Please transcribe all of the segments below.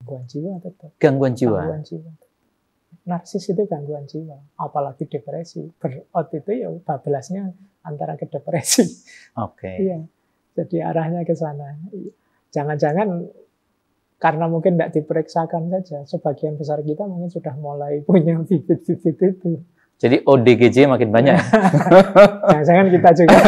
gangguan jiwa tetap. Gangguan jiwa. Gangguan jiwa. Narsis itu gangguan jiwa, apalagi depresi. Burnout itu ya bablasnya antara ke depresi. Oke. Iya. Jadi arahnya ke sana. Jangan-jangan karena mungkin tidak diperiksakan saja, sebagian besar kita mungkin sudah mulai punya bibit-bibit itu. Jadi ODGJ makin banyak. Jangan-jangan kita juga.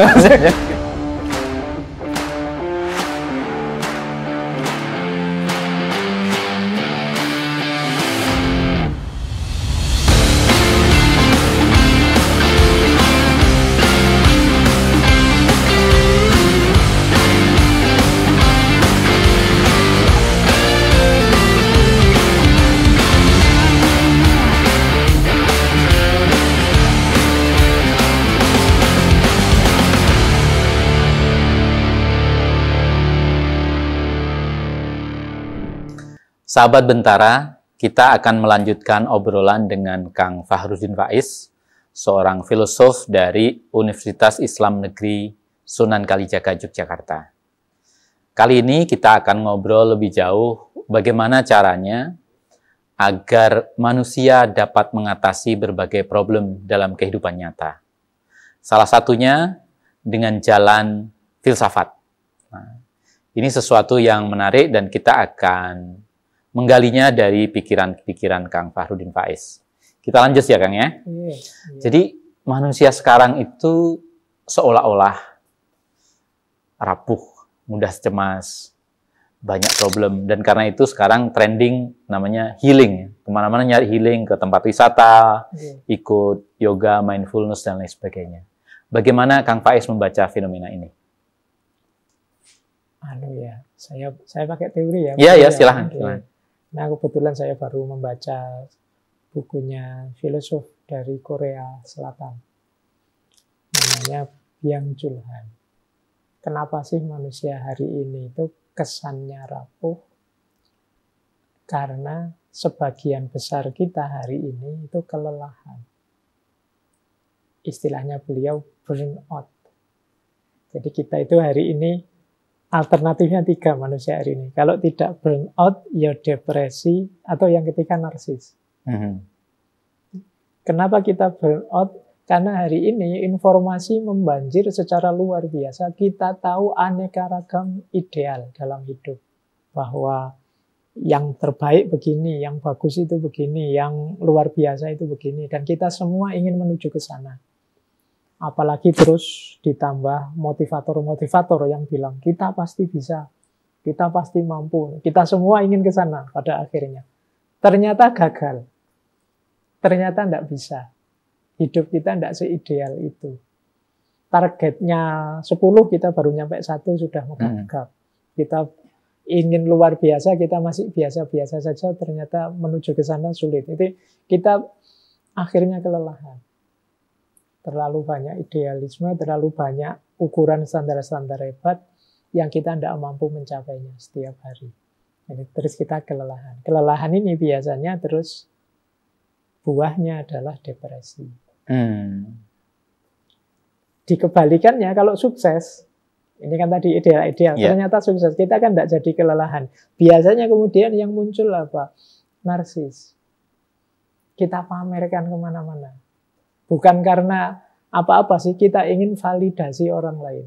Sahabat Bentara, kita akan melanjutkan obrolan dengan Kang Fahrudin Faiz, seorang filosof dari Universitas Islam Negeri Sunan Kalijaga, Yogyakarta. Kali ini kita akan ngobrol lebih jauh bagaimana caranya agar manusia dapat mengatasi berbagai problem dalam kehidupan nyata. Salah satunya dengan jalan filsafat. Nah, ini sesuatu yang menarik dan kita akan menggalinya dari pikiran-pikiran Kang Fahrudin Faiz. Kita lanjut ya Kang ya. Iya. Jadi manusia sekarang itu seolah-olah rapuh, mudah cemas, banyak problem. Dan karena itu sekarang trending namanya healing. Kemana-mana nyari healing, ke tempat wisata, ikut yoga, mindfulness, dan lain sebagainya. Bagaimana Kang Faiz membaca fenomena ini? Saya pakai teori ya. Iya, silahkan. Nah, kebetulan saya baru membaca bukunya filosof dari Korea Selatan. Namanya Byung-Chul Han. Kenapa sih manusia hari ini itu kesannya rapuh? Karena sebagian besar kita hari ini itu kelelahan. Istilahnya beliau burnout. Jadi kita itu hari ini alternatifnya 3 manusia hari ini. Kalau tidak burnout, ya depresi, atau yang ketiga narsis. Kenapa kita burnout? Karena hari ini informasi membanjir secara luar biasa. Kita tahu aneka ragam ideal dalam hidup. Bahwa yang terbaik begini, yang bagus itu begini, yang luar biasa itu begini. Dan kita semua ingin menuju ke sana. Apalagi terus ditambah motivator-motivator yang bilang, kita pasti bisa, kita pasti mampu, kita semua ingin ke sana pada akhirnya. Ternyata gagal. Ternyata tidak bisa. Hidup kita tidak seideal itu. Targetnya 10, kita baru nyampe 1, sudah menganggap. Kita ingin luar biasa, kita masih biasa-biasa saja, ternyata menuju ke sana sulit. Itu kita akhirnya kelelahan. Terlalu banyak idealisme, terlalu banyak ukuran standar-standar hebat yang kita tidak mampu mencapainya setiap hari. Jadi, terus kita kelelahan. Kelelahan ini biasanya terus buahnya adalah depresi. Dikebalikannya kalau sukses, ini kan tadi ideal-ideal, ternyata sukses, kita kan tidak jadi kelelahan. Biasanya kemudian yang muncul apa? Narsis. Kita pamerkan kemana-mana. Bukan karena apa-apa sih, kita ingin validasi orang lain.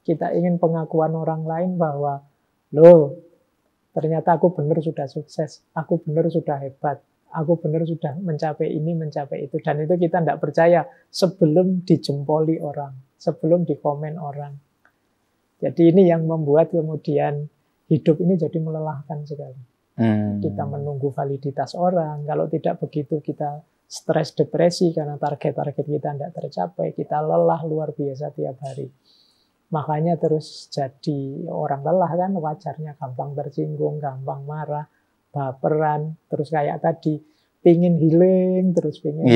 Kita ingin pengakuan orang lain bahwa, loh, ternyata aku benar sudah sukses, aku benar sudah hebat, aku benar sudah mencapai ini, mencapai itu. Dan itu kita tidak percaya sebelum dijempoli orang, sebelum dikomen orang. Jadi ini yang membuat kemudian hidup ini jadi melelahkan sekali. Kita menunggu validitas orang, kalau tidak begitu kita stres, depresi karena target-target kita tidak tercapai, kita lelah luar biasa tiap hari. Makanya terus jadi orang lelah kan wajarnya, gampang tersinggung, gampang marah, baperan, terus kayak tadi pingin healing, terus pingin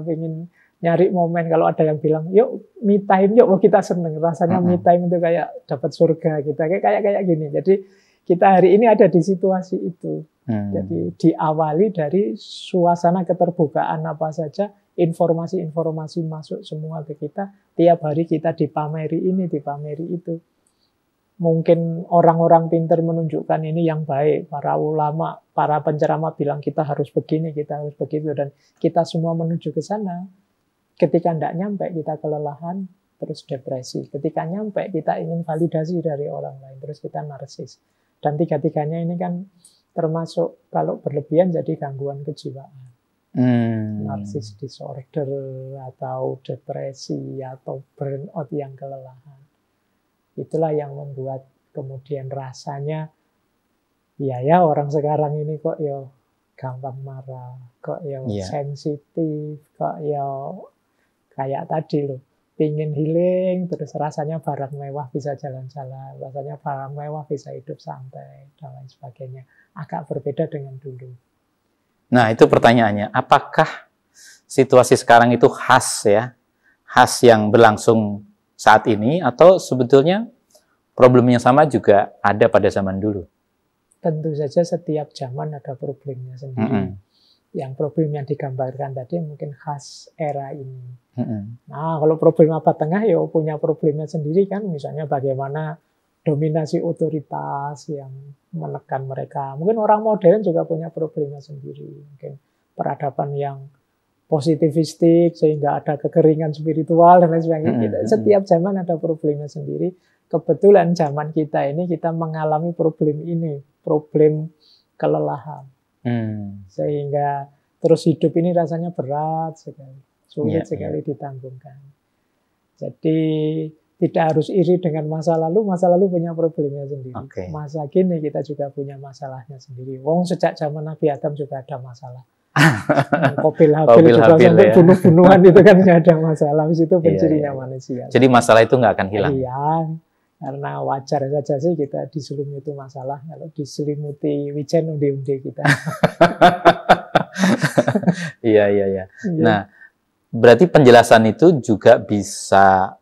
pingin nyari momen. Kalau ada yang bilang, yuk me time, yuk kita seneng, rasanya me time itu kayak dapat surga kita, kayak gini. Jadi kita hari ini ada di situasi itu. Jadi diawali dari suasana keterbukaan apa saja, informasi-informasi masuk semua ke kita, tiap hari kita dipameri ini, dipameri itu. mungkin orang-orang pintar menunjukkan ini yang baik, para ulama, para penceramah bilang kita harus begini, kita harus begitu, dan kita semua menuju ke sana. Ketika tidak nyampe, kita kelelahan, terus depresi. Ketika nyampe, kita ingin validasi dari orang lain, terus kita narsis. Dan tiga-tiganya ini kan termasuk kalau berlebihan jadi gangguan kejiwaan. Narsis disorder, atau depresi, atau burnout yang kelelahan. Itulah yang membuat kemudian rasanya, ya orang sekarang ini kok ya gampang marah, kok ya sensitif, kok ya kayak tadi loh, pingin healing, terus rasanya barang mewah bisa jalan-jalan, rasanya barang mewah bisa hidup santai, dan lain sebagainya. Agak berbeda dengan dulu. Nah, itu pertanyaannya, apakah situasi sekarang itu khas ya, khas yang berlangsung saat ini, atau sebetulnya problem yang sama juga ada pada zaman dulu? Tentu saja setiap zaman ada problemnya sendiri. Yang problem yang digambarkan tadi mungkin khas era ini. Nah, kalau problem abad tengah ya punya problemnya sendiri kan, misalnya bagaimana dominasi otoritas yang menekan mereka. Mungkin orang modern juga punya problemnya sendiri. Mungkin peradaban yang positivistik sehingga ada kekeringan spiritual dan lain sebagainya. Setiap zaman ada problemnya sendiri. Kebetulan zaman kita ini kita mengalami problem ini, problem kelelahan. Sehingga terus hidup ini rasanya berat sekali, sulit sekali ditanggungkan. Jadi tidak harus iri dengan masa lalu punya problemnya sendiri. Masa kini kita juga punya masalahnya sendiri. Wong sejak zaman Nabi Adam juga ada masalah. Kobil Habil juga sampai bunuh-bunuhan itu kan nggak ada masalah. Itu pencirinya manusia. Jadi masalah itu nggak akan hilang. Iya, karena wajar saja sih kita diselimuti masalah. Kalau diselimuti wijen undi-undi kita. Iya. Nah, berarti penjelasan itu juga bisa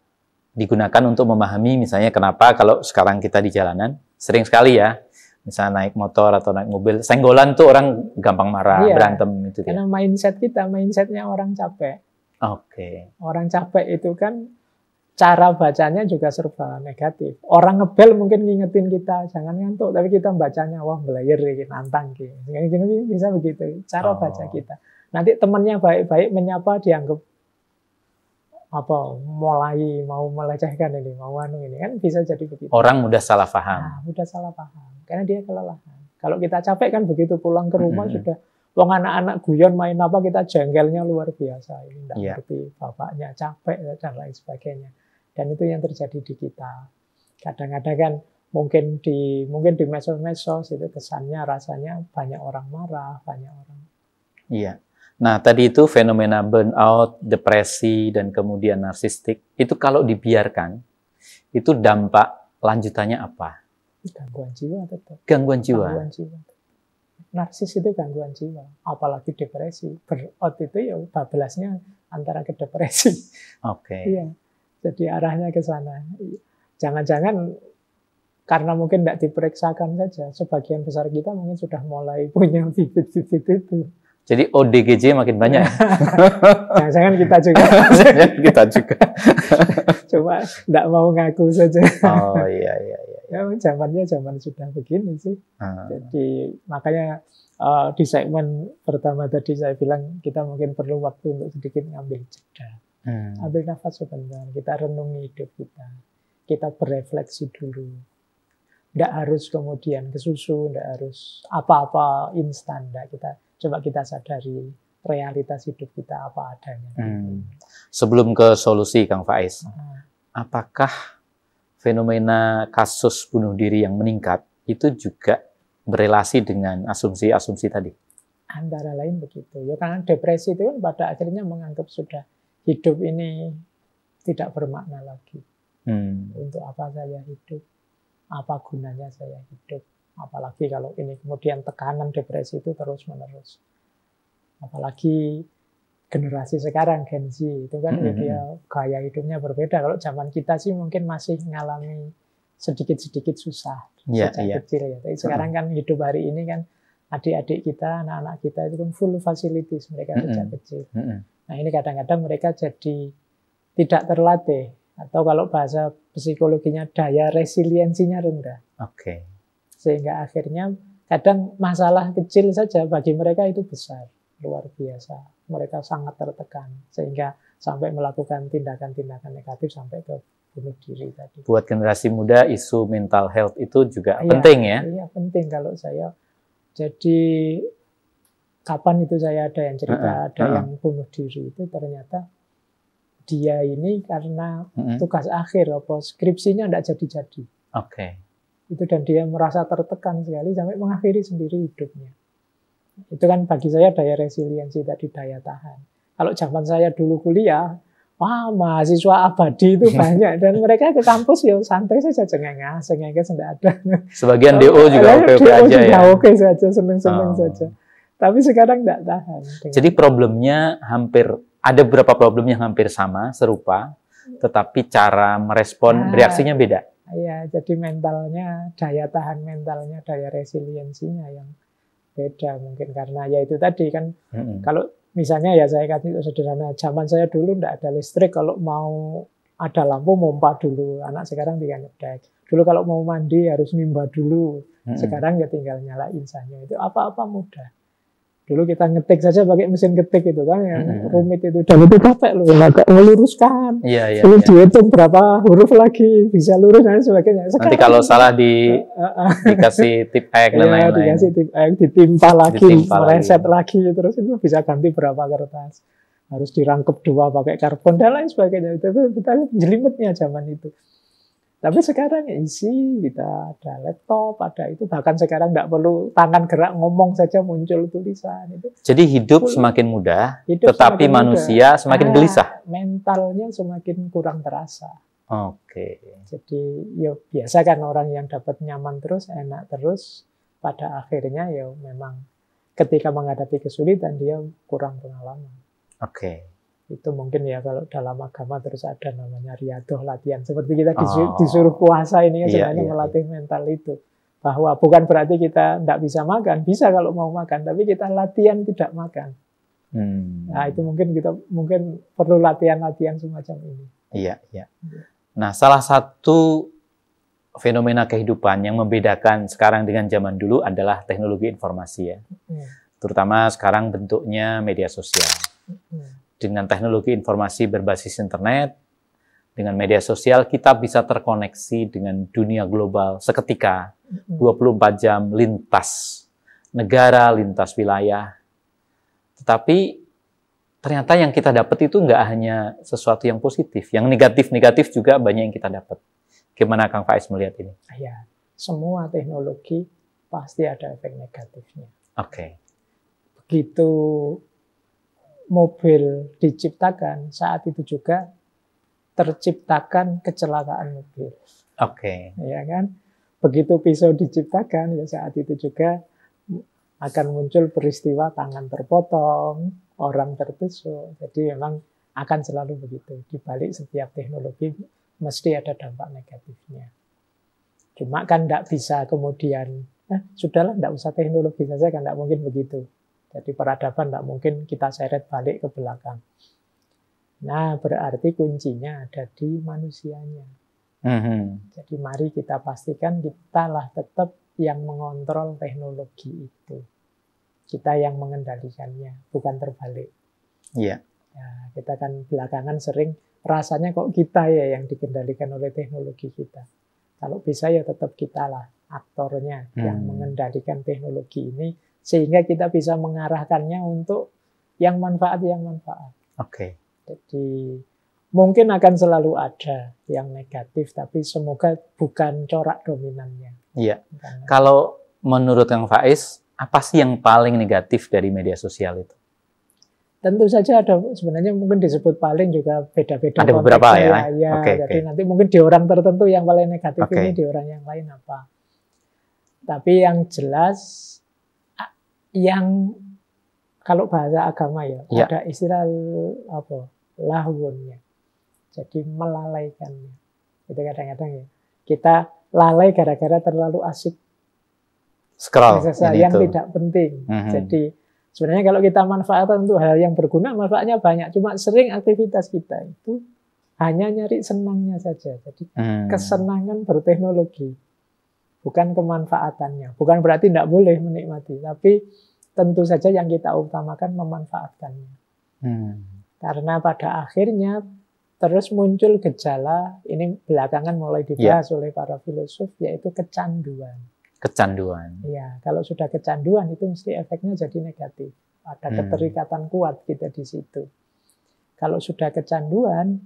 digunakan untuk memahami misalnya kenapa kalau sekarang kita di jalanan sering sekali ya, misalnya naik motor atau naik mobil, senggolan tuh orang gampang marah, berantem itu. Karena mindsetnya orang capek. Orang capek itu kan cara bacanya juga serba negatif. Orang ngebel mungkin ngingetin kita jangan ngantuk, tapi kita bacanya wah belayar nantang gitu. Bisa begitu cara baca kita. Nanti temannya baik-baik menyapa dianggap mulai mau melecehkan ini, mau ini kan bisa jadi begitu. Orang mudah salah paham. Nah, mudah salah paham karena dia kelelahan. Kalau kita capek kan begitu pulang ke rumah sudah wong anak-anak guyon main apa kita jengkelnya luar biasa. Ini enggak ngerti bapaknya capek dan lain sebagainya. Dan itu yang terjadi di kita. Kadang-kadang kan mungkin di medsos itu kesannya rasanya banyak orang marah, banyak orang. Iya. Nah, tadi itu fenomena burnout, depresi, dan kemudian narsistik, itu kalau dibiarkan, itu dampak lanjutannya apa? Gangguan jiwa tetap. Gangguan jiwa? Gangguan jiwa. Narsis itu gangguan jiwa, apalagi depresi. Burnout itu ya bablasnya antara ke depresi. Iya, jadi arahnya ke sana. Jangan-jangan karena mungkin tidak diperiksakan saja, sebagian besar kita mungkin sudah mulai punya bibit-bibit itu. Jadi ODGJ makin banyak. Jangan-jangan kita juga. Cuma tidak mau ngaku saja. Iya. Ya, zamannya zaman sudah begini sih. Jadi makanya di segmen pertama tadi saya bilang kita mungkin perlu waktu untuk sedikit ngambil jeda. Ambil nafas sebentar, kita renungi hidup kita. Kita berefleksi dulu. Tidak harus kemudian kesusu, tidak harus apa-apa instan. Coba kita sadari realitas hidup kita apa adanya. Sebelum ke solusi, Kang Faiz, apakah fenomena kasus bunuh diri yang meningkat itu juga berelasi dengan asumsi-asumsi tadi? Antara lain begitu. Ya karena depresi itu kan pada akhirnya menganggap sudah hidup ini tidak bermakna lagi. Untuk apa saya hidup? Apa gunanya saya hidup? Apalagi kalau ini kemudian tekanan depresi itu terus-menerus. Apalagi generasi sekarang, Gen Z, itu kan dia gaya hidupnya berbeda. Kalau zaman kita sih mungkin masih mengalami sedikit-sedikit susah sejak kecil ya. Tapi sekarang kan hidup hari ini kan adik-adik kita, anak-anak kita itu kan full facilities mereka sejak kecil. Nah ini kadang-kadang mereka jadi tidak terlatih Atau kalau bahasa psikologinya daya resiliensinya rendah. Oke. Sehingga akhirnya kadang masalah kecil saja bagi mereka itu besar, luar biasa. Mereka sangat tertekan sehingga sampai melakukan tindakan-tindakan negatif sampai ke bunuh diri tadi. Buat generasi muda isu mental health itu juga penting ya? Iya, penting kalau saya. Jadi kapan itu saya ada yang cerita ada yang bunuh diri itu ternyata dia ini karena tugas akhir apa skripsinya tidak jadi-jadi. Oke. Itu dan dia merasa tertekan sekali sampai mengakhiri sendiri hidupnya. Itu kan bagi saya daya resiliensi tadi, daya tahan. Kalau zaman saya dulu kuliah, wah mahasiswa abadi itu banyak dan mereka ke kampus ya santai saja, cengengah tidak ada. Sebagian DO juga oke-oke aja ya. Oke saja, seneng-seneng saja. Tapi sekarang tidak tahan. Jadi problemnya ada beberapa problem yang hampir sama, serupa, tetapi cara merespon reaksinya beda. Iya, jadi mentalnya, daya tahan mentalnya, daya resiliensinya yang beda mungkin karena ya itu tadi kan kalau misalnya ya saya kasih itu sederhana, zaman saya dulu tidak ada listrik, kalau mau ada lampu mompa dulu, anak sekarang tinggal ngedek. Dulu kalau mau mandi harus nimba dulu, sekarang ya tinggal nyalain saja, itu apa-apa mudah. Dulu kita ngetik saja pakai mesin ketik itu kan yang rumit itu, dan itu capek loh, nggak meluruskan. Belum dihitung berapa huruf lagi bisa lurus dan sebagainya. Sekarang, nanti kalau salah dikasih tip X dan lain-lain. Dikasih tip X, ditimpa lagi, meleset lagi, terus itu bisa ganti berapa kertas. Harus dirangkep 2 pakai karbon dan lain sebagainya. Itu kita jelimetnya zaman itu. Tapi sekarang isi, kita ada laptop, ada itu. Bahkan sekarang tidak perlu tangan gerak, ngomong saja muncul tulisan. Itu. Jadi hidup semakin mudah, tetapi semakin manusia mudah. Semakin gelisah. Mentalnya semakin kurang terasa. Oke. Jadi ya biasa kan orang yang dapat nyaman terus, enak terus, pada akhirnya ya memang ketika menghadapi kesulitan dia kurang pengalaman. Oke. Itu mungkin ya kalau dalam agama terus ada namanya riadoh, latihan. Seperti kita disuruh puasa ini kan sebenarnya melatih mental itu. Bahwa bukan berarti kita tidak bisa makan, bisa kalau mau makan, tapi kita latihan tidak makan. Nah itu mungkin kita perlu latihan-latihan semacam ini. Iya. Nah salah satu fenomena kehidupan yang membedakan sekarang dengan zaman dulu adalah teknologi informasi ya. Terutama sekarang bentuknya media sosial. Dengan teknologi informasi berbasis internet, dengan media sosial, kita bisa terkoneksi dengan dunia global seketika, 24 jam, lintas negara, lintas wilayah. Tetapi ternyata yang kita dapat itu nggak hanya sesuatu yang positif, yang negatif-negatif juga banyak yang kita dapat. Gimana Kang Faiz melihat ini? Ya, semua teknologi pasti ada efek negatifnya. Oke. Begitu mobil diciptakan, saat itu juga terciptakan kecelakaan mobil. Oke. Ya kan? Begitu pisau diciptakan, ya saat itu juga akan muncul peristiwa tangan terpotong, orang tertusuk. Jadi memang akan selalu begitu. Di balik setiap teknologi mesti ada dampak negatifnya. Cuma kan tidak bisa kemudian, sudahlah tidak usah teknologi saja, kan tidak mungkin begitu. Jadi peradaban tidak mungkin kita seret balik ke belakang. Nah, berarti kuncinya ada di manusianya. Jadi mari kita pastikan kita lah tetap yang mengontrol teknologi itu. Kita yang mengendalikannya, bukan terbalik. Iya. Ya, kita kan belakangan sering rasanya kok kita ya yang dikendalikan oleh teknologi kita. Kalau bisa ya tetap kita lah aktornya yang mengendalikan teknologi ini, sehingga kita bisa mengarahkannya untuk yang manfaat. Oke. Jadi mungkin akan selalu ada yang negatif, tapi semoga bukan corak dominannya. Iya. Kalau menurut Kang Faiz, apa sih yang paling negatif dari media sosial itu? Tentu saja ada, sebenarnya mungkin disebut paling juga beda-beda. Ada beberapa ya? Jadi nanti mungkin di orang tertentu yang paling negatif ini, di orang yang lain apa. Tapi yang jelas, yang kalau bahasa agama ya, ada istilah lahwunnya. Jadi melalaikannya. Itu kadang-kadang ya. Kita lalai gara-gara terlalu asik scroll yang tidak penting. Jadi sebenarnya kalau kita manfaatkan untuk hal yang berguna, manfaatnya banyak. Cuma sering aktivitas kita itu hanya nyari senangnya saja. Jadi kesenangan berteknologi, bukan kemanfaatannya. Bukan berarti tidak boleh menikmati, tapi tentu saja yang kita utamakan memanfaatkannya. Karena pada akhirnya terus muncul gejala, ini belakangan mulai dibahas oleh para filosof, yaitu kecanduan. Kecanduan. Ya, kalau sudah kecanduan itu mesti efeknya jadi negatif. Ada keterikatan kuat kita di situ. Kalau sudah kecanduan,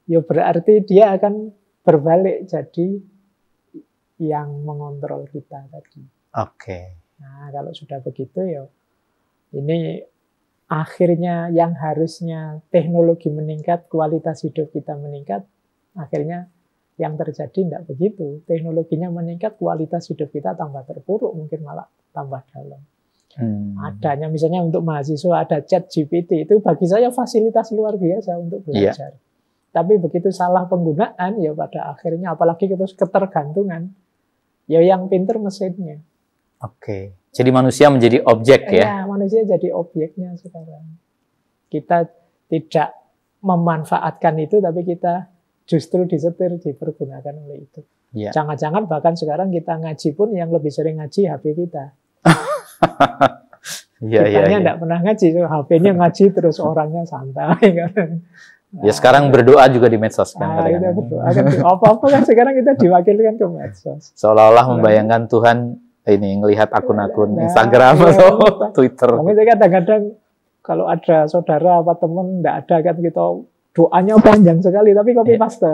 ya berarti dia akan berbalik jadi yang mengontrol kita tadi. Oke. Nah, kalau sudah begitu ya ini akhirnya yang harusnya teknologi meningkat, kualitas hidup kita meningkat, akhirnya yang terjadi tidak begitu. Teknologinya meningkat, kualitas hidup kita tambah terpuruk, mungkin malah tambah dalam. Adanya misalnya untuk mahasiswa ada chat GPT, itu bagi saya fasilitas luar biasa untuk belajar. Tapi begitu salah penggunaan, ya pada akhirnya apalagi terus ketergantungan, ya yang pinter mesinnya. Oke. Jadi manusia menjadi objek ya? Ya, manusia jadi objeknya sekarang. Kita tidak memanfaatkan itu, tapi kita justru disetir, dipergunakan oleh itu. Jangan-jangan bahkan sekarang kita ngaji pun yang lebih sering ngaji HP kita. Kitanya tidak pernah ngaji, HP-nya ngaji terus orangnya santai. Ya sekarang berdoa juga di medsos kan. Kita berdoa kan, apa-apa kan sekarang kita diwakilkan ke medsos. Seolah-olah membayangkan Tuhan ini ngelihat akun-akun Instagram atau Twitter. Mungkin kadang-kadang kalau ada saudara apa teman tidak ada kan kita doanya panjang sekali tapi copy paste.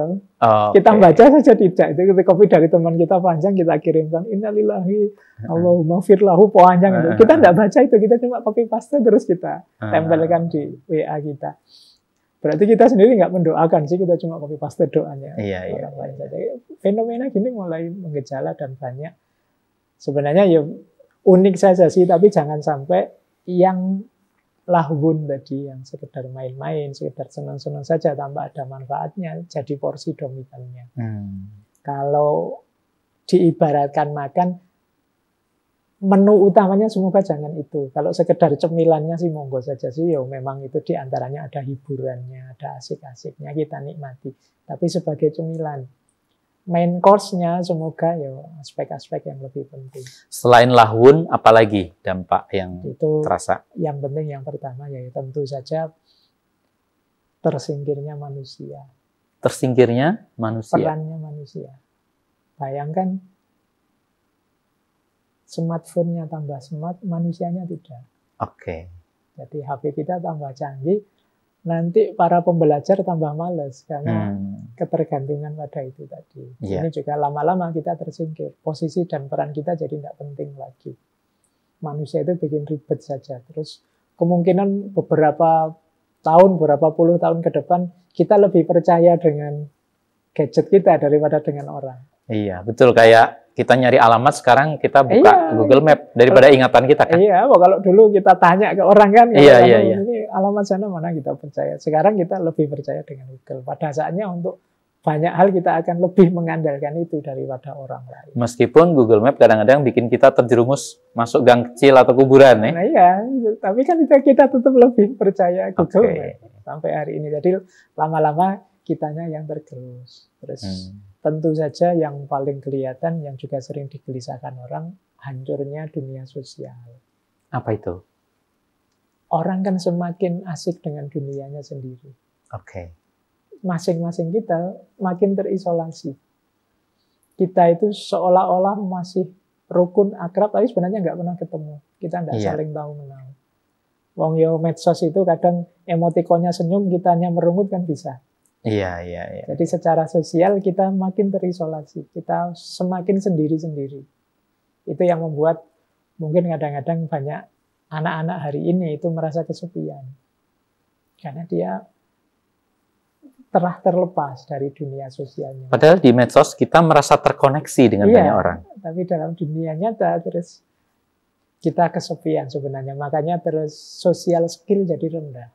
Kita baca saja tidak. Itu copy dari teman kita panjang kita kirimkan innalillahi Allahumma firlahu panjang itu. Kita tidak baca itu, kita cuma copy paste terus kita tempelkan di WA kita. Berarti kita sendiri nggak mendoakan sih, kita cuma copy paste doanya. Fenomena gini mulai menggejala dan banyak. Sebenarnya ya unik saja sih, tapi jangan sampai yang lahwun tadi, yang sekedar main-main, sekedar senang-senang saja tanpa ada manfaatnya, jadi porsi dominannya. Kalau diibaratkan makan, menu utamanya semoga jangan itu. Kalau sekedar cemilannya sih monggo saja sih, ya memang itu diantaranya ada hiburannya, ada asik-asiknya, kita nikmati. Tapi sebagai cemilan, main course-nya semoga ya aspek-aspek yang lebih penting. Selain lahwun, apalagi dampak yang itu terasa? Yang penting yang pertama ya tentu saja tersingkirnya manusia. Tersingkirnya manusia? Perannya manusia. Bayangkan smartphone-nya tambah smart, manusianya tidak. Oke. Jadi HP kita tambah canggih, nanti para pembelajar tambah malas karena ketergantungan pada itu tadi. Ini juga lama-lama kita tersingkir. Posisi dan peran kita jadi tidak penting lagi. Manusia itu bikin ribet saja. Terus kemungkinan beberapa tahun, beberapa puluh tahun ke depan, kita lebih percaya dengan gadget kita daripada dengan orang. Iya, betul. Kayak kita nyari alamat sekarang kita buka Google Map daripada ingatan kita kan. Iya, kalau dulu kita tanya ke orang kan, iya. Ini alamat sana mana kita percaya. Sekarang kita lebih percaya dengan Google. Pada saatnya untuk banyak hal kita akan lebih mengandalkan itu daripada orang lain. Meskipun Google Map kadang-kadang bikin kita terjerumus masuk gang kecil atau kuburan ya. Nah iya, tapi kan kita tetap lebih percaya Google Map sampai hari ini. Jadi lama-lama kitanya yang tergerus. Terus tentu saja yang paling kelihatan, yang juga sering digelisahkan orang, hancurnya dunia sosial. Apa itu? Orang kan semakin asik dengan dunianya sendiri. Masing-masing kita makin terisolasi. Kita itu seolah-olah masih rukun akrab, tapi sebenarnya nggak pernah ketemu. Kita nggak saling tahu menau. Wong yo medsos itu kadang emotikonnya senyum, kitanya merungut kan bisa. Iya. Jadi secara sosial kita makin terisolasi, kita semakin sendiri-sendiri. Itu yang membuat mungkin kadang-kadang banyak anak-anak hari ini itu merasa kesepian. Karena dia telah terlepas dari dunia sosialnya. Padahal di medsos kita merasa terkoneksi dengan banyak orang. Tapi dalam dunia nyata terus kita kesepian sebenarnya. Makanya terus social skill jadi rendah.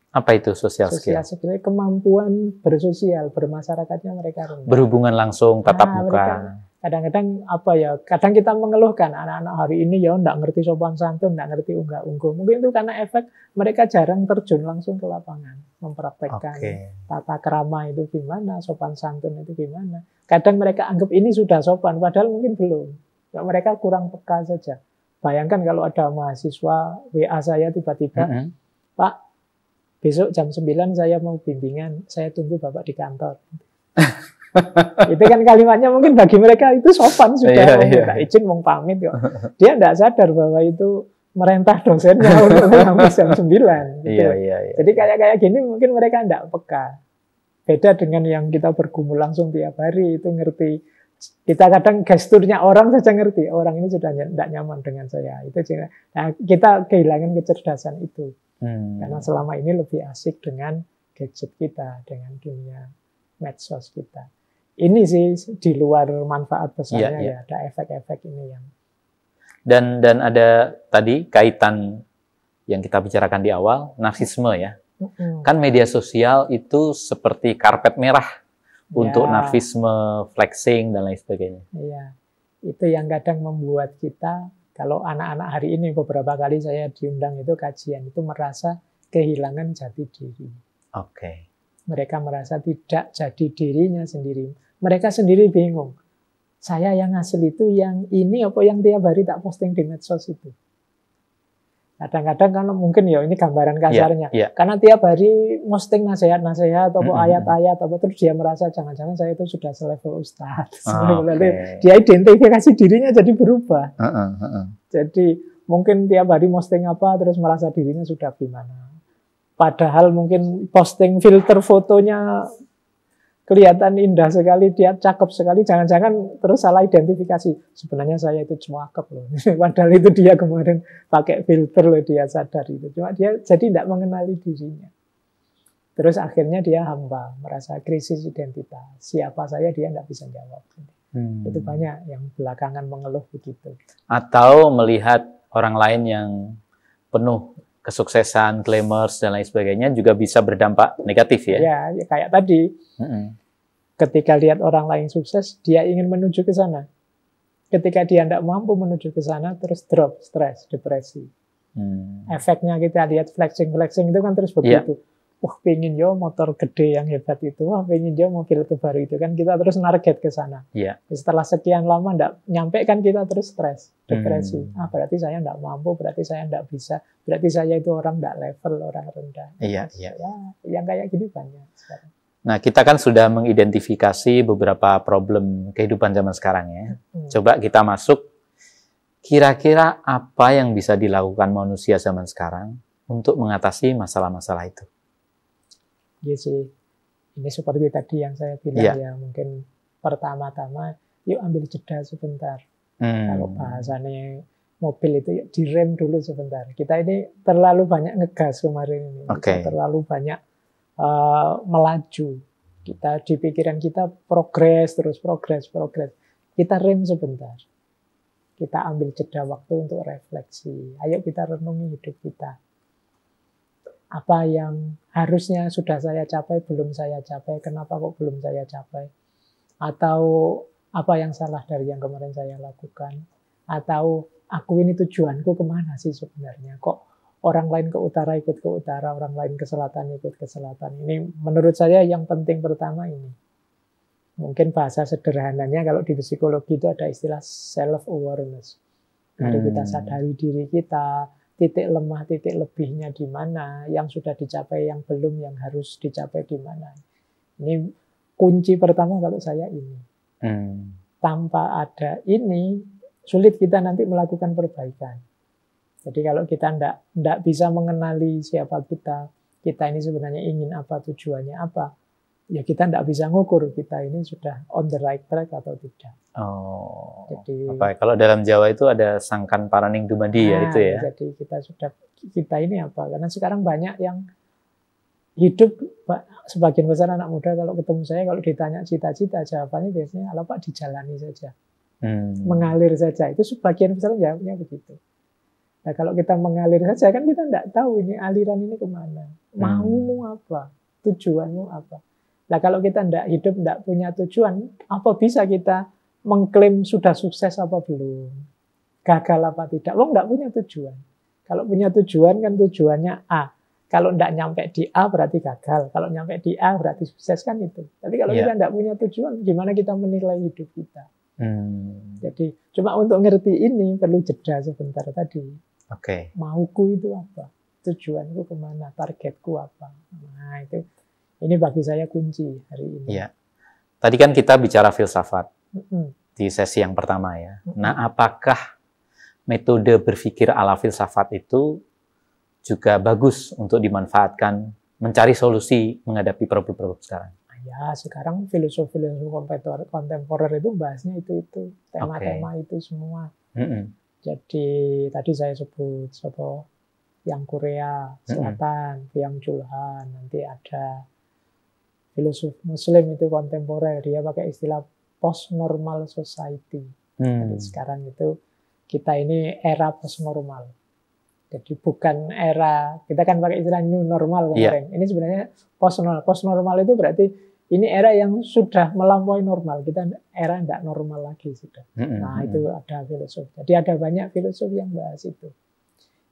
Apa itu social skill? Social skill kemampuan bersosial, bermasyarakatnya mereka rendah. Berhubungan langsung, tatap muka. Kadang-kadang apa ya, kadang kita mengeluhkan anak-anak hari ini ya nggak ngerti sopan santun, nggak ngerti unggah-ungguh. Mungkin itu karena efek mereka jarang terjun langsung ke lapangan, mempraktekkan tata krama itu gimana, sopan santun itu gimana. Kadang mereka anggap ini sudah sopan, padahal mungkin belum. Ya, mereka kurang peka saja. Bayangkan kalau ada mahasiswa WA saya tiba-tiba, Pak, besok jam 9 saya mau bimbingan, saya tunggu Bapak di kantor. Itu kan kalimatnya mungkin bagi mereka itu sopan sudah, minta izin, mau pamit kok. Dia tidak sadar bahwa itu merentah dosennya untuk sampai jam 9 gitu. Jadi kayak gini mungkin mereka tidak peka. Beda dengan yang kita bergumul langsung tiap hari, itu ngerti. Kita kadang gesturnya orang saja ngerti, orang ini sudah tidak nyaman dengan saya. Itu nah, kita kehilangan kecerdasan itu. Karena selama ini lebih asik dengan gadget kita, dengan dunia medsos kita. Ini sih di luar manfaat besarnya ya, ada efek-efek ini yang. Dan ada tadi kaitan yang kita bicarakan di awal, narsisme ya. Kan media sosial itu seperti karpet merah untuk narsisme, flexing dan lain sebagainya. Iya, itu yang kadang membuat kita, kalau anak-anak hari ini beberapa kali saya diundang itu kajian, itu merasa kehilangan jati diri. Mereka merasa tidak jadi dirinya sendiri. Mereka sendiri bingung. Saya yang asli itu yang ini apa yang tiap hari tak posting di medsos itu. Kadang-kadang kan mungkin ya ini gambaran kasarnya. Karena tiap hari posting nasihat-nasihat atau ayat-ayat atau terus dia merasa jangan-jangan saya itu sudah selevel ustadz. Dia identifikasi dirinya jadi berubah. Jadi mungkin tiap hari posting apa terus merasa dirinya sudah gimana. Padahal mungkin posting filter fotonya kelihatan indah sekali, dia cakep sekali, jangan-jangan terus salah identifikasi. Sebenarnya saya itu cakep loh. Padahal itu dia kemarin pakai filter loh, dia sadar itu. Cuma dia jadi tidak mengenali dirinya. Terus akhirnya dia hamba, merasa krisis identitas. Siapa saya dia tidak bisa jawab. Itu banyak yang belakangan mengeluh begitu. Atau melihat orang lain yang penuh kesuksesan, glamour dan lain sebagainya juga bisa berdampak negatif ya. Ya kayak tadi. Ketika lihat orang lain sukses, dia ingin menuju ke sana. Ketika dia tidak mampu menuju ke sana, terus drop, stres, depresi. Efeknya kita lihat flexing itu kan terus begitu. Wah, pengen yo motor gede yang hebat itu, wah pengen yo mobil terbaru itu, kan kita terus narget ke sana. Setelah sekian lama tidak nyampe kan kita terus stres, depresi. Berarti saya tidak mampu, berarti saya tidak bisa, berarti saya itu orang tidak level, orang rendah. Ya, yang kayak gini banyak sekarang. Nah, kita kan sudah mengidentifikasi beberapa problem kehidupan zaman sekarang ya. Coba kita masuk, kira-kira apa yang bisa dilakukan manusia zaman sekarang untuk mengatasi masalah-masalah itu? Iya sih, ini seperti tadi yang saya bilang ya, mungkin pertama-tama, yuk ambil jeda sebentar. Kalau bahasanya mobil itu, yuk direm dulu sebentar. Kita ini terlalu banyak ngegas kemarin ini, terlalu banyak melaju. Kita di pikiran kita progres. Kita rem sebentar. Kita ambil jeda waktu untuk refleksi. Ayo kita renungi hidup kita. Apa yang harusnya sudah saya capai, belum saya capai. Kenapa kok belum saya capai? Atau apa yang salah dari yang kemarin saya lakukan? Atau aku ini tujuanku kemana sih sebenarnya? Kok orang lain ke utara ikut ke utara, orang lain ke selatan ikut ke selatan. Ini menurut saya yang penting pertama ini. Mungkin bahasa sederhananya kalau di psikologi itu ada istilah self-awareness. Jadi kita sadari diri kita, titik lemah, titik lebihnya di mana, yang sudah dicapai, yang belum, yang harus dicapai di mana. Ini kunci pertama kalau saya ini. Tanpa ada ini, sulit kita nanti melakukan perbaikan. Jadi kalau kita tidak bisa mengenali siapa kita ini sebenarnya ingin apa, tujuannya apa, ya kita tidak bisa ngukur kita ini sudah on the right track atau tidak. Jadi, kalau dalam Jawa itu ada sangkan paraning dumadi ya itu ya. Jadi kita ini apa? Karena sekarang banyak yang hidup, sebagian besar anak muda kalau ketemu saya, kalau ditanya cita-cita, jawabannya biasanya ala Pak dijalani saja, mengalir saja. Itu sebagian besar jawabnya begitu. Nah, kalau kita mengalir saja kan kita tidak tahu ini aliran ini kemana, maumu apa, tujuanmu apa. Nah, kalau kita tidak hidup, tidak punya tujuan, apa bisa kita mengklaim sudah sukses apa belum, gagal apa tidak. Lo nggak punya tujuan. Kalau punya tujuan kan tujuannya A. Kalau nggak nyampe di A berarti gagal. Kalau nyampe di A berarti sukses kan itu. Tapi kalau kita nggak punya tujuan, gimana kita menilai hidup kita? Jadi cuma untuk ngerti ini perlu jeda sebentar tadi. Mauku itu apa? Tujuanku kemana? Targetku apa? Nah itu, ini bagi saya kunci hari ini. Ya. Tadi kan kita bicara filsafat di sesi yang pertama ya. Nah, apakah metode berpikir ala filsafat itu juga bagus untuk dimanfaatkan mencari solusi menghadapi problem-problem sekarang? Ya, sekarang filosof-filosof kontemporer itu bahasnya itu tema-tema itu semua. Jadi tadi saya sebut yang Korea Selatan, Byung Chul Han, nanti ada filosof Muslim itu kontemporer, dia pakai istilah post-normal society. Jadi sekarang itu kita ini era post-normal. Jadi bukan era, kita kan pakai istilah new normal kemarin. Ini sebenarnya post-normal. Post-normal itu berarti ini era yang sudah melampaui normal. Kita era tidak normal lagi sudah. Nah itu ada filosof. Jadi ada banyak filosof yang bahas itu.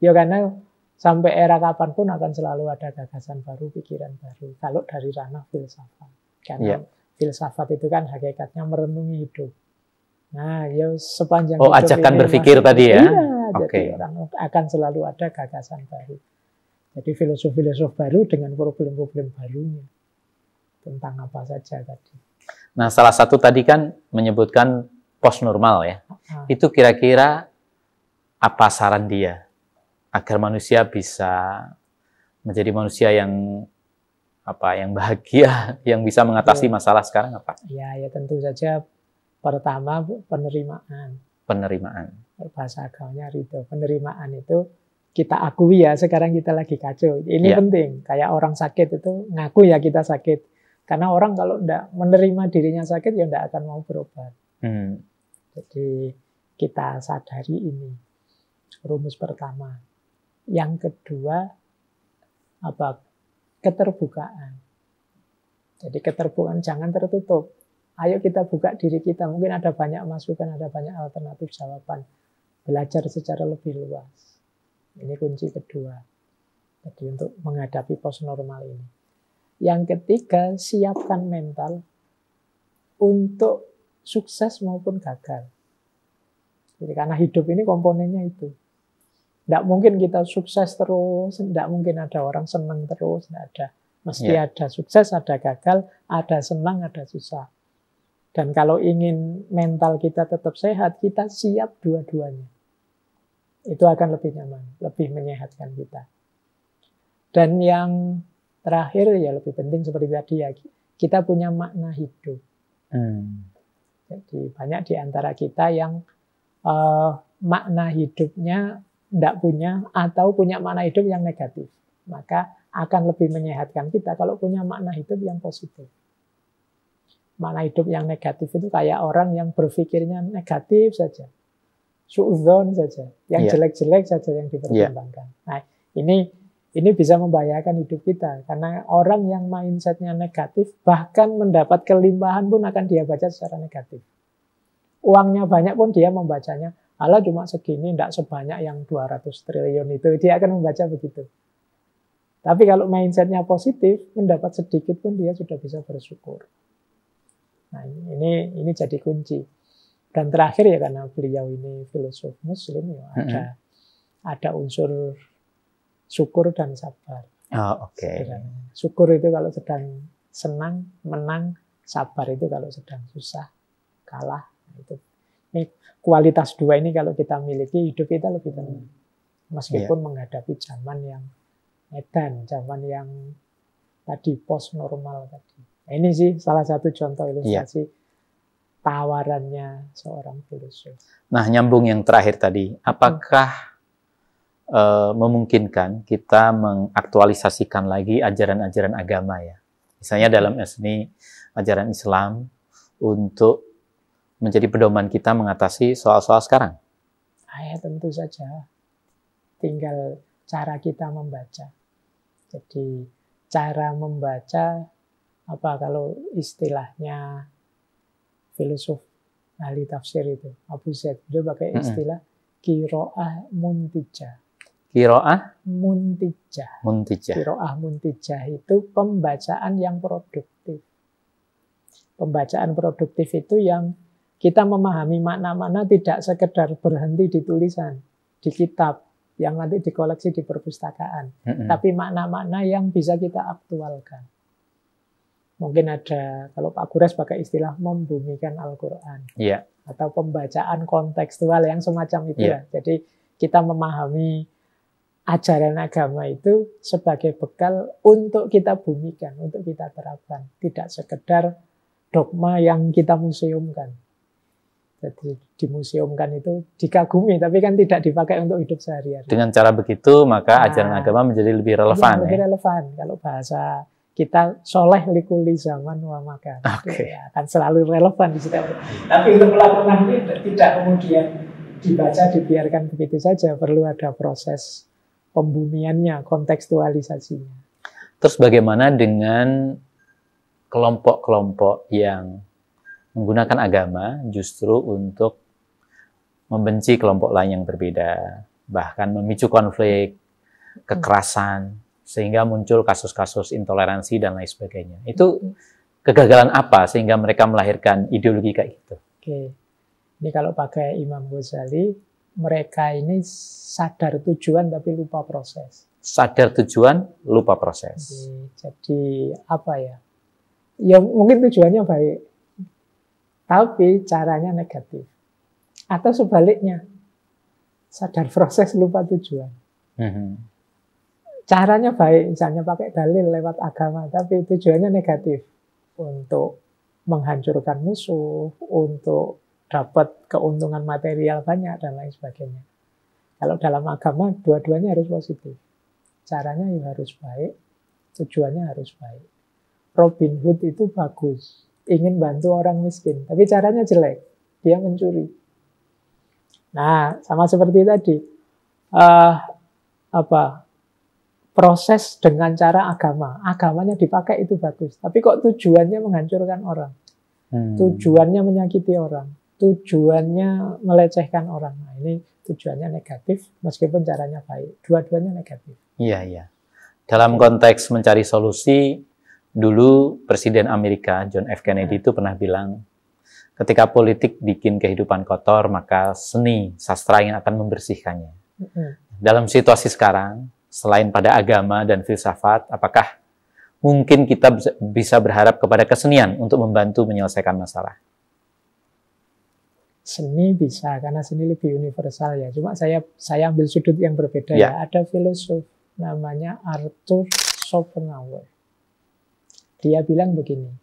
Ya karena sampai era kapanpun akan selalu ada gagasan baru, pikiran baru. Kalau dari ranah filsafat. Karena filsafat itu kan hakikatnya merenungi hidup. Nah, ya sepanjang ajakan berpikir tadi ya. Iya, jadi orang akan selalu ada gagasan baru. Jadi filosof-filosof baru dengan problem-problem barunya. Tentang apa saja tadi. Nah, salah satu tadi kan menyebutkan post normal ya. Itu kira-kira apa saran dia agar manusia bisa menjadi manusia yang yang bahagia, yang bisa mengatasi masalah sekarang apa? Ya tentu saja. Pertama, penerimaan. Bahasa agamanya ridho. Penerimaan itu kita akui ya, sekarang kita lagi kacau. Ini penting. Kayak orang sakit itu ngaku ya kita sakit. Karena orang kalau tidak menerima dirinya sakit, ya tidak akan mau berobat. Jadi kita sadari ini. Rumus pertama. Yang kedua, keterbukaan. Jadi keterbukaan, jangan tertutup. Ayo kita buka diri kita. Mungkin ada banyak masukan, ada banyak alternatif jawaban. Belajar secara lebih luas. Ini kunci kedua. Jadi untuk menghadapi post normal ini. Yang ketiga, siapkan mental untuk sukses maupun gagal. Jadi karena hidup ini komponennya itu. Tidak mungkin kita sukses terus, tidak mungkin ada orang senang terus, tidak ada. Mesti ada sukses, ada gagal, ada senang, ada susah. Dan kalau ingin mental kita tetap sehat, kita siap dua-duanya. Itu akan lebih nyaman, lebih menyehatkan kita. Dan yang terakhir, ya lebih penting seperti tadi ya, kita punya makna hidup. Jadi banyak di antara kita yang makna hidupnya tidak punya, atau punya makna hidup yang negatif. Maka akan lebih menyehatkan kita kalau punya makna hidup yang positif. Makna hidup yang negatif itu kayak orang yang berpikirnya negatif saja. Suudzon saja. Yang jelek-jelek saja yang dipertimbangkan. Nah, ini bisa membahayakan hidup kita. Karena orang yang mindsetnya negatif, bahkan mendapat kelimpahan pun akan dia baca secara negatif. Uangnya banyak pun dia membacanya, alah cuma segini, tidak sebanyak yang 200 triliun itu. Dia akan membaca begitu. Tapi kalau mindsetnya positif, mendapat sedikit pun dia sudah bisa bersyukur. Nah, ini jadi kunci. Dan terakhir ya karena beliau ini filosof Muslim ya ada unsur syukur dan sabar. Syukur itu kalau sedang senang, menang. Sabar itu kalau sedang susah, kalah. Ini kualitas dua ini kalau kita miliki, hidup kita lebih tenang. Meskipun menghadapi zaman yang edan, zaman yang tadi post normal tadi. Ini sih salah satu contoh ilustrasi tawarannya seorang filosof. Nah, nyambung yang terakhir tadi, apakah memungkinkan kita mengaktualisasikan lagi ajaran-ajaran agama ya? Misalnya dalam ini ajaran Islam untuk menjadi pedoman kita mengatasi soal-soal sekarang? Ya, tentu saja. Tinggal cara kita membaca. Jadi cara membaca kalau istilahnya filosof ahli tafsir itu, Abu Zaid. Dia pakai istilah qiraah muntijah. Qiraah muntijah. Qiraah muntijah itu pembacaan yang produktif. Pembacaan produktif itu yang kita memahami makna-makna tidak sekedar berhenti di tulisan, di kitab, yang nanti dikoleksi di perpustakaan. Tapi makna-makna yang bisa kita aktualkan. Mungkin ada, kalau Pak Gures pakai istilah membumikan Al-Quran. Yeah. Atau pembacaan kontekstual yang semacam itu. Yeah. Jadi kita memahami ajaran agama itu sebagai bekal untuk kita bumikan, untuk kita terapkan. Tidak sekedar dogma yang kita museumkan. Jadi dimuseumkan itu dikagumi, tapi kan tidak dipakai untuk hidup sehari-hari. Dengan cara begitu, maka ajaran agama menjadi lebih relevan. Lebih relevan. Kalau bahasa kita, soleh likuli zaman wa makan. Ya, akan selalu relevan di situ. Tapi untuk melakukan ini tidak kemudian dibaca, dibiarkan begitu saja. Perlu ada proses pembumiannya, kontekstualisasinya. Terus bagaimana dengan kelompok-kelompok yang menggunakan agama justru untuk membenci kelompok lain yang berbeda, bahkan memicu konflik, kekerasan, sehingga muncul kasus-kasus intoleransi dan lain sebagainya. Itu kegagalan apa sehingga mereka melahirkan ideologi kayak gitu? Oke, ini kalau pakai Imam Ghazali, mereka ini sadar tujuan tapi lupa proses. Sadar tujuan, lupa proses. Jadi apa ya? Ya mungkin tujuannya baik, tapi caranya negatif. Atau sebaliknya, sadar proses, lupa tujuan. Caranya baik, misalnya pakai dalil lewat agama, tapi tujuannya negatif. Untuk menghancurkan musuh, untuk dapat keuntungan material banyak, dan lain sebagainya. Kalau dalam agama, dua-duanya harus positif. Caranya ya harus baik, tujuannya harus baik. Robin Hood itu bagus, ingin bantu orang miskin, tapi caranya jelek, dia mencuri. Nah, sama seperti tadi, proses dengan cara agama, agamanya dipakai itu bagus, tapi kok tujuannya menghancurkan orang, tujuannya menyakiti orang, tujuannya melecehkan orang. Nah, ini tujuannya negatif, meskipun caranya baik, dua-duanya negatif. Iya, iya. Dalam konteks mencari solusi, dulu Presiden Amerika John F. Kennedy itu pernah bilang, ketika politik bikin kehidupan kotor, maka seni, sastra yang akan membersihkannya. Dalam situasi sekarang, selain pada agama dan filsafat, apakah mungkin kita bisa berharap kepada kesenian untuk membantu menyelesaikan masalah? Seni bisa, karena seni lebih universal ya. Cuma saya ambil sudut yang berbeda ya. Ada filosof namanya Arthur Schopenhauer. Dia bilang begini,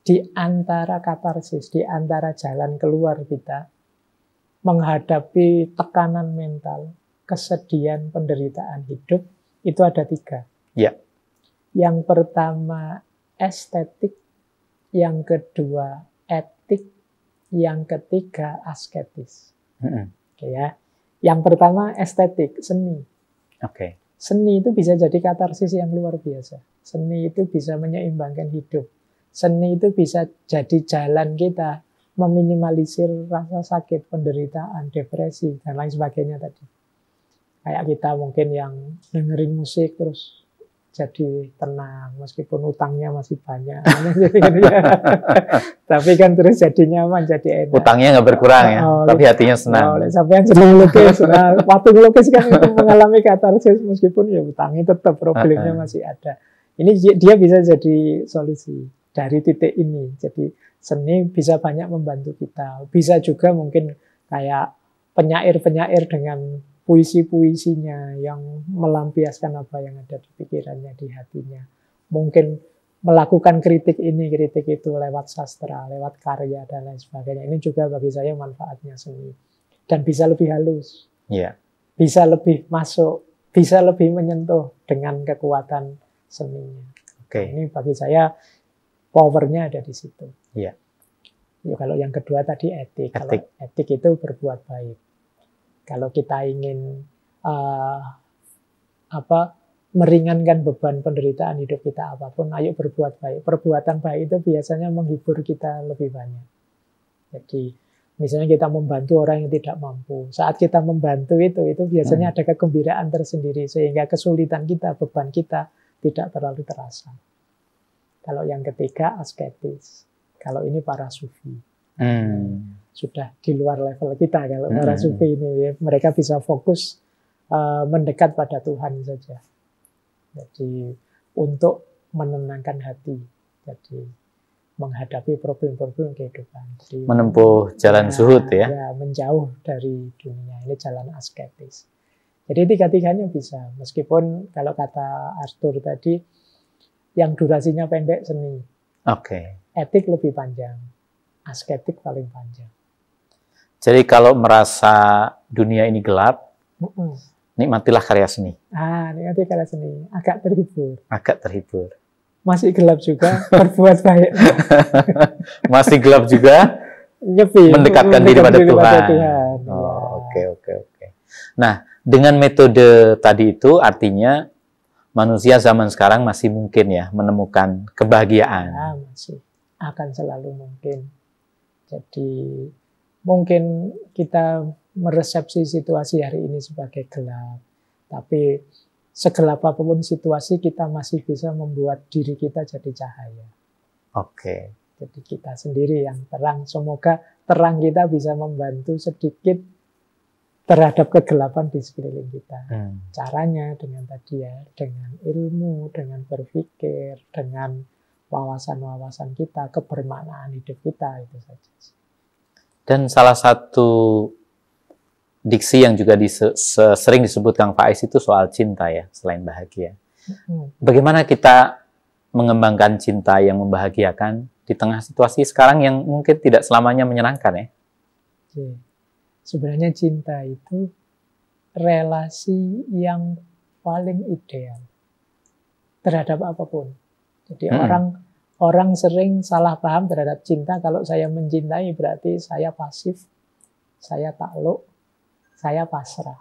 di antara katarsis, di antara jalan keluar kita menghadapi tekanan mental, kesedihan, penderitaan hidup, itu ada 3. Ya. Yang pertama estetik, yang kedua etik, yang ketiga asketis. Oke ya. Yang pertama estetik, seni. Oke. Seni itu bisa jadi katarsis yang luar biasa. Seni itu bisa menyeimbangkan hidup. Seni itu bisa jadi jalan kita meminimalisir rasa sakit, penderitaan, depresi, dan lain sebagainya tadi. Kayak kita mungkin yang dengerin musik terus jadi tenang, meskipun utangnya masih banyak. Tapi kan terus jadi nyaman, jadi enak. Utangnya nggak berkurang ya, tapi hatinya senang. Sampai yang senang lukis. Nah, waktu ngelukis kan itu mengalami katarsis, meskipun ya utangnya tetap, problemnya masih ada. Ini dia bisa jadi solusi dari titik ini. Jadi seni bisa banyak membantu kita. Bisa juga mungkin kayak penyair-penyair dengan puisi-puisinya yang melampiaskan apa yang ada di pikirannya, di hatinya. Mungkin melakukan kritik ini, kritik itu lewat sastra, lewat karya, dan lain sebagainya. Ini juga bagi saya manfaatnya seni. Dan bisa lebih halus. Yeah. Bisa lebih masuk, bisa lebih menyentuh dengan kekuatan seninya. Okay. Ini bagi saya powernya ada di situ. Yeah. Ya, kalau yang kedua tadi etik. Kalau etik itu berbuat baik. Kalau kita ingin meringankan beban penderitaan hidup kita apapun, ayo berbuat baik. Perbuatan baik itu biasanya menghibur kita lebih banyak. Jadi Misalnya kita membantu orang yang tidak mampu. Saat kita membantu itu biasanya ada kegembiraan tersendiri sehingga kesulitan kita, beban kita tidak terlalu terasa. Kalau yang ketiga asketis. Kalau ini para sufi. Sudah di luar level kita kalau para sufi ini ya. Mereka bisa fokus mendekat pada Tuhan saja. Jadi untuk menenangkan hati. Jadi menghadapi problem-problem kehidupan. Jadi, menempuh jalan zuhud ya. Ya, menjauh dari dunia. Ini jalan asketis. Jadi tiga-tiganya bisa. Meskipun kalau kata Arthur tadi, yang durasinya pendek seni. Oke. Etik lebih panjang. Asketik paling panjang. Jadi kalau merasa dunia ini gelap, nikmatilah karya seni. Nikmati karya seni. Agak terhibur. Agak terhibur. Masih gelap juga, berbuat baik. Masih gelap juga, nyepi, mendekatkan diri pada Tuhan. Oke. Nah, dengan metode tadi itu artinya manusia zaman sekarang masih mungkin ya menemukan kebahagiaan. Ya, masih akan selalu mungkin. Jadi mungkin kita meresepsi situasi hari ini sebagai gelap, tapi segelap apapun situasi, kita masih bisa membuat diri kita jadi cahaya. Oke. Jadi kita sendiri yang terang. Semoga terang kita bisa membantu sedikit terhadap kegelapan di sekeliling kita. Caranya dengan tadi ya, dengan ilmu, dengan berpikir, dengan wawasan-wawasan kita, kebermaknaan hidup kita, itu saja. Dan salah satu diksi yang juga sering disebut Kang Faiz itu soal cinta ya, selain bahagia. Bagaimana kita mengembangkan cinta yang membahagiakan di tengah situasi sekarang yang mungkin tidak selamanya menyenangkan ya? Sebenarnya cinta itu relasi yang paling ideal terhadap apapun. Jadi orang sering salah paham terhadap cinta. Kalau saya mencintai berarti saya pasif, saya takluk, saya pasrah.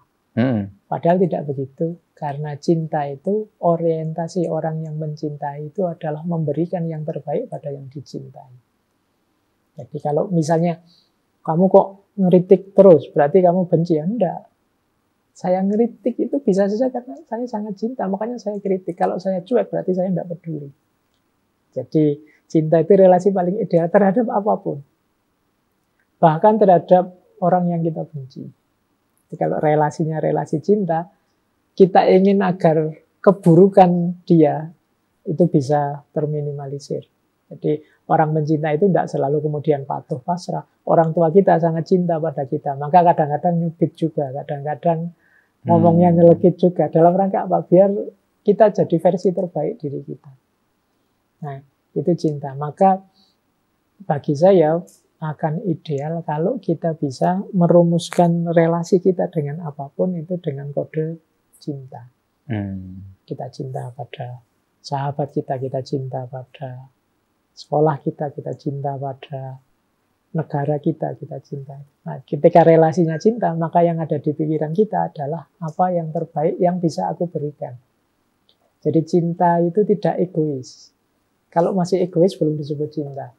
Padahal tidak begitu, karena cinta itu, orientasi orang yang mencintai itu adalah memberikan yang terbaik pada yang dicintai. Jadi kalau misalnya kamu kok ngeritik terus, berarti kamu benci. Ya enggak. Saya ngeritik itu bisa saja karena saya sangat cinta, makanya saya kritik. Kalau saya cuek berarti saya enggak peduli. Jadi cinta itu relasi paling ideal terhadap apapun. Bahkan terhadap orang yang kita benci. Jadi kalau relasinya relasi cinta, kita ingin agar keburukan dia itu bisa terminimalisir. Jadi orang mencinta itu tidak selalu kemudian patuh pasrah. Orang tua kita sangat cinta pada kita, maka kadang-kadang nyubit juga, kadang-kadang ngomongnya nyelekit juga. Dalam rangka apa? Biar kita jadi versi terbaik diri kita. Nah, itu cinta. Maka bagi saya akan ideal kalau kita bisa merumuskan relasi kita dengan apapun itu dengan kode cinta. Kita cinta pada sahabat kita cinta pada sekolah kita cinta pada negara kita cinta. Nah, ketika relasinya cinta, maka yang ada di pikiran kita adalah apa yang terbaik yang bisa aku berikan. Jadi cinta itu tidak egois. Kalau masih egois belum disebut cinta.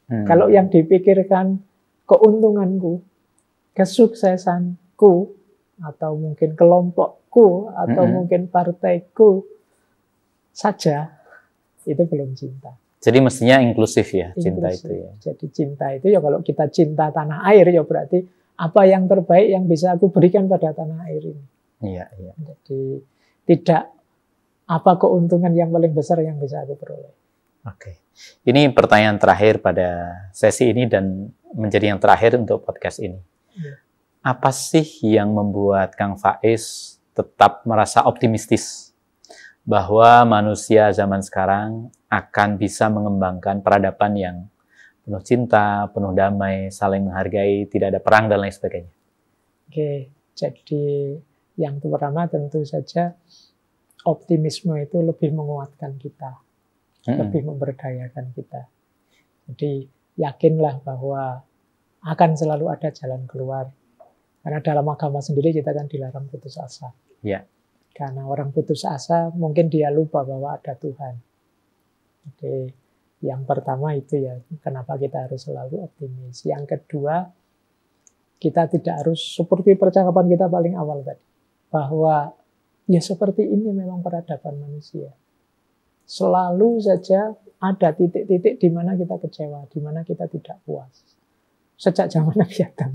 Kalau yang dipikirkan keuntunganku, kesuksesanku, atau mungkin kelompokku, atau mungkin partaiku saja, itu belum cinta. Jadi mestinya inklusif ya, cinta itu ya. Jadi cinta itu ya kalau kita cinta tanah air ya berarti apa yang terbaik yang bisa aku berikan pada tanah air ini. Iya. Jadi tidak apa keuntungan yang paling besar yang bisa aku peroleh. Oke. Ini pertanyaan terakhir pada sesi ini dan menjadi yang terakhir untuk podcast ini. Apa sih yang membuat Kang Faiz tetap merasa optimistis bahwa manusia zaman sekarang akan bisa mengembangkan peradaban yang penuh cinta, penuh damai, saling menghargai, tidak ada perang dan lain sebagainya? Oke, jadi yang pertama tentu saja optimisme itu lebih menguatkan kita. Lebih memberdayakan kita. Jadi yakinlah bahwa akan selalu ada jalan keluar. Karena dalam agama sendiri kita kan dilarang putus asa. Ya. Karena orang putus asa mungkin dia lupa bahwa ada Tuhan. Jadi yang pertama itu ya kenapa kita harus selalu optimis. Yang kedua, Kita tidak harus seperti percakapan kita paling awal tadi, bahwa ya seperti ini memang peradaban manusia. Selalu saja ada titik-titik di mana kita kecewa, di mana kita tidak puas. Sejak zaman Nabi Adam.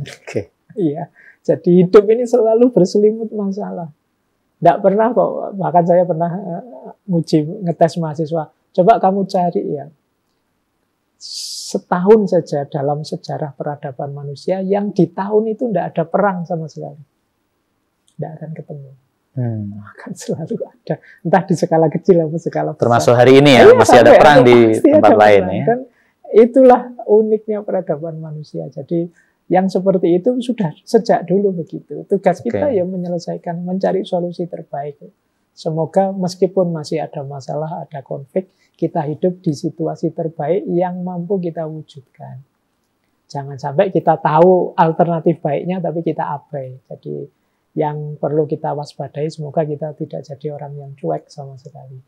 Iya. Jadi hidup ini selalu berselimut masalah. Tidak pernah kok, bahkan saya pernah ngetes mahasiswa. Coba kamu cari ya, setahun saja dalam sejarah peradaban manusia yang di tahun itu tidak ada perang sama sekali. Tidak akan ketemu. Akan selalu ada, entah di skala kecil atau skala besar. Termasuk hari ini ya, masih ada perang di tempat lain ya. Dan itulah uniknya peradaban manusia. Jadi yang seperti itu sudah sejak dulu begitu. Tugas kita ya menyelesaikan, mencari solusi terbaik. Semoga meskipun masih ada masalah, ada konflik, kita hidup di situasi terbaik yang mampu kita wujudkan. Jangan sampai kita tahu alternatif baiknya tapi kita abai. Jadi yang perlu kita waspadai, semoga kita tidak jadi orang yang cuek sama sekali.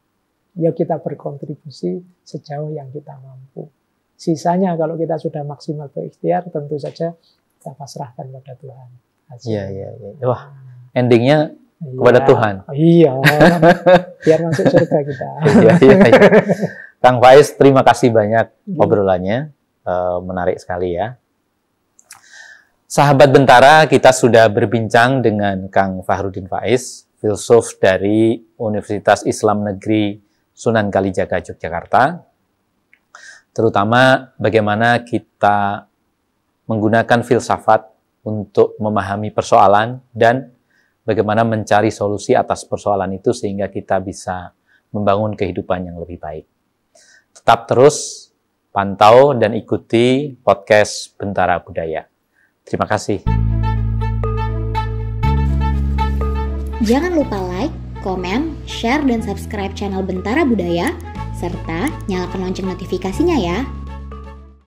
Ya kita berkontribusi sejauh yang kita mampu. Sisanya kalau kita sudah maksimal berikhtiar, tentu saja kita pasrahkan pada Tuhan. Iya. Wah, endingnya kepada Tuhan. Iya, biar masuk surga kita. Iya. Kang Faiz, terima kasih banyak obrolannya, menarik sekali ya. Sahabat Bentara, kita sudah berbincang dengan Kang Fahrudin Faiz, filsuf dari Universitas Islam Negeri Sunan Kalijaga, Yogyakarta. Terutama bagaimana kita menggunakan filsafat untuk memahami persoalan dan bagaimana mencari solusi atas persoalan itu sehingga kita bisa membangun kehidupan yang lebih baik. Tetap terus pantau dan ikuti podcast Bentara Budaya. Terima kasih. Jangan lupa like, komen, share, dan subscribe channel Bentara Budaya, serta nyalakan lonceng notifikasinya ya.